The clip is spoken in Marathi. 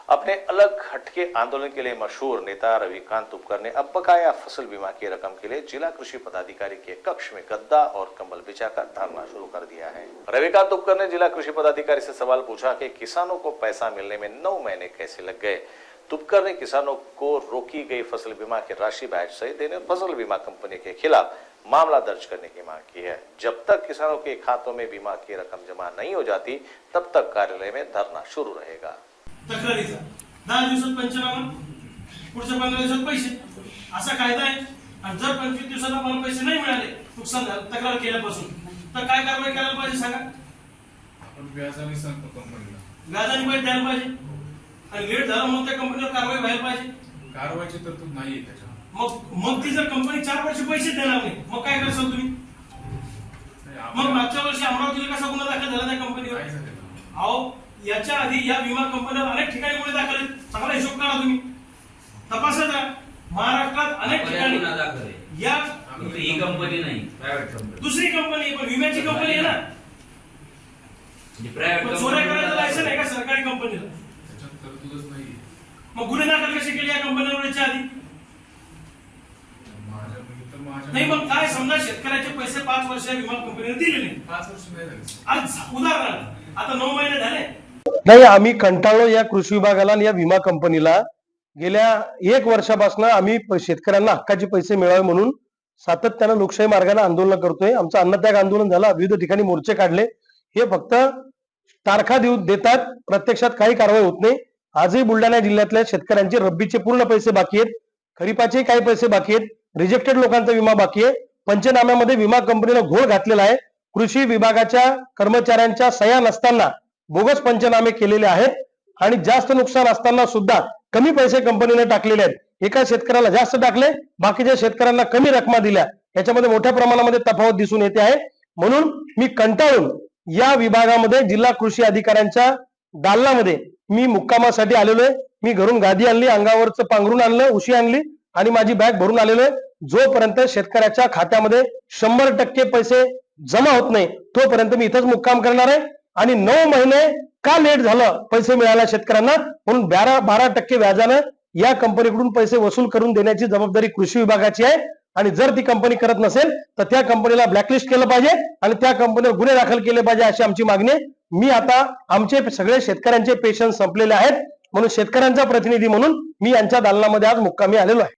अपने अलग हटके आंदोलन के लिए मशहूर नेता रविकांत तुपकर ने अब बकाया फसल बीमा की रकम के लिए जिला कृषि पदाधिकारी के कक्ष में गद्दा और कंबल बिछाकर धरना शुरू कर दिया है। रविकांत तुपकर ने जिला कृषि पदाधिकारी से सवाल पूछा कि किसानों को पैसा मिलने में 9 महीने कैसे लग गए। तुपकर ने किसानों को रोकी गई फसल बीमा की राशि ब्याज सहित देने और फसल बीमा कंपनी के खिलाफ मामला दर्ज करने की मांग की है। जब तक किसानों के खातों में बीमा की रकम जमा नहीं हो जाती तब तक कार्यालय में धरना शुरू रहेगा। तक्रारीचा 10 दिवसात पंचनामा, पुढच्या 15 दिवसात पैसे, असा कायदा आहे। आणि जर 25 दिवसात आपल्याला पैसे नाही मिळाले नुकसान झालं तक्रार केल्यापासून तर काय कारवाई करायला पाहिजे सांगा? आपण व्याजाने सांगतो कंपनीला, व्याजाने पैसे द्यायला पाहिजे आणि लेट झालं म्हणून त्या कंपनीवर कारवाई व्हायला पाहिजे। कारवाईची तरतूद नाहीये त्याच्यात। मग ती जर कंपनी 4 वर्ष पैसे देणार नाही मग काय करसाल तुम्ही? मग मागच्या वर्षी अमरावतीला कसा गुन्हा दाखल झाला त्या कंपनीवर? अहो याच्या आधी या विमा कंपन्यांवर अनेक ठिकाणी गुन्हे दाखल आहेत। चांगला हिशोब काढा तुम्ही, तपासत राहा। महाराष्ट्रात अनेक ठिकाणी या ही कंपनी नाही, प्रायव्हेट कंपनी, दुसरी कंपनी पण विम्याची कंपनी आहे ना। प्रायव्हेट चोऱ्या करायचं लायसन आहे का सरकारी कंपनीला? त्याच्यात तरतूदच नाहीये। मग गुन्हे दाखल कसे केले या कंपन्यांवर याच्या आधी? नाही मग काय समजा शेतकऱ्याचे पैसे 5 वर्ष विमा कंपनीने दिले नाही, 5 वर्ष नाही झाली। आज उदाहरणार्थ आता 9 महिने झाले नाही, आम्ही कंटाळलो या कृषी विभागाला आणि या विमा कंपनीला। गेल्या 1 वर्षापासून आम्ही शेतकऱ्यांना हक्काचे पैसे मिळावे म्हणून सातत्यानं लोकशाही मार्गाने आंदोलन करतोय। आमचं अन्नत्याग आंदोलन झालं, विविध ठिकाणी मोर्चे काढले। हे फक्त तारखा देतात, प्रत्यक्षात काही कारवाई होत नाही। आजही बुलढाणा जिल्ह्यातल्या शेतकऱ्यांचे रब्बीचे पूर्ण पैसे बाकी आहेत, खरीपाचे काही पैसे बाकी आहेत, रिजेक्टेड लोकांचा विमा बाकी आहे। पंचनाम्यामध्ये विमा कंपनीला घोळ घातलेला आहे। कृषी विभागाच्या कर्मचाऱ्यांच्या सह्या नसताना बोगस पंचनामे केलेले आहेत आणि जास्त नुकसान असताना सुद्धा कमी पैसे कंपनीने टाकलेले आहेत। एका शेतकऱ्याला जास्त टाकले, बाकीच्या शेतकऱ्यांना कमी रकमा दिल्या। याच्यामध्ये मोठ्या प्रमाणामध्ये तफावत दिसून येते आहे। म्हणून मी कंटाळून या विभागामध्ये जिल्हा कृषी अधिकाऱ्यांच्या दालनामध्ये मी मुक्कामासाठी आलेलो आहे। मी घरून गादी आणली, अंगावरचं पांघरून आणलं, उशी आणली आणि माझी बॅग भरून आलेलो आहे। जोपर्यंत शेतकऱ्याच्या खात्यामध्ये 100% पैसे जमा होत नाही तोपर्यंत मी इथंच मुक्काम करणार आहे। आणि 9 महिने का लेट झालं पैसे मिळायला शेतकऱ्यांना, म्हणून 12% व्याजानं या कंपनीकडून पैसे वसूल करून देण्याची जबाबदारी कृषी विभागाची आहे। आणि जर ती कंपनी करत नसेल तर त्या कंपनीला ब्लॅकलिस्ट केलं पाहिजे आणि त्या कंपनीवर गुन्हे दाखल केले पाहिजे अशी आमची मागणी आहे। मी आता आमचे सगळे शेतकऱ्यांचे पेशन्स संपलेले आहेत, म्हणून शेतकऱ्यांचा प्रतिनिधी म्हणून मी यांच्या दालनामध्ये आज मुक्कामी आलेलो आहे।